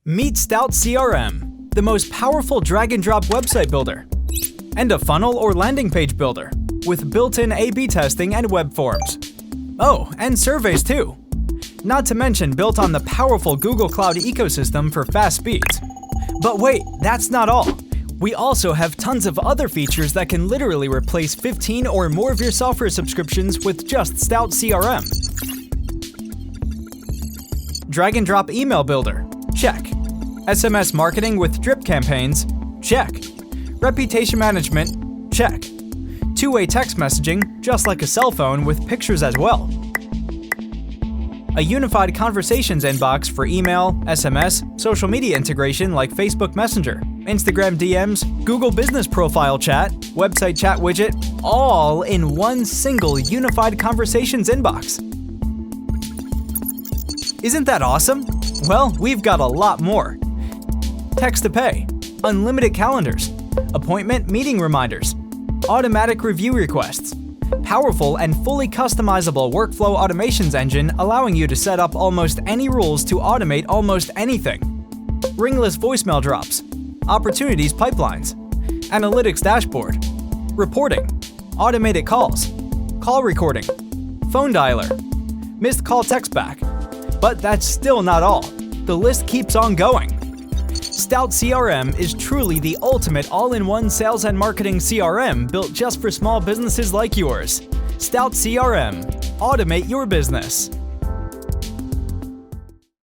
Meet Stoute CRM, the most powerful drag-and-drop website builder, and a funnel or landing page builder with built-in A/B testing and web forms. Oh, and surveys too. Not to mention built on the powerful Google Cloud ecosystem for fast speeds. But wait, that's not all. We also have tons of other features that can literally replace 15 or more of your software subscriptions with just Stoute CRM. Drag and drop email builder, check. SMS marketing with drip campaigns, check. Reputation management, check. Two-way text messaging, just like a cell phone with pictures as well. A unified conversations inbox for email, SMS, social media integration like Facebook Messenger, Instagram DMs, Google Business Profile chat, website chat widget, all in one single unified conversations inbox. Isn't that awesome? Well, we've got a lot more. Text to pay, unlimited calendars, appointment meeting reminders, automatic review requests, powerful and fully customizable workflow automations engine allowing you to set up almost any rules to automate almost anything, ringless voicemail drops, opportunities pipelines, analytics dashboard, reporting, automated calls, call recording, phone dialer, missed call text back. But that's still not all. The list keeps on going. Stoute CRM is truly the ultimate all-in-one sales and marketing CRM built just for small businesses like yours. Stoute CRM. Automate your business.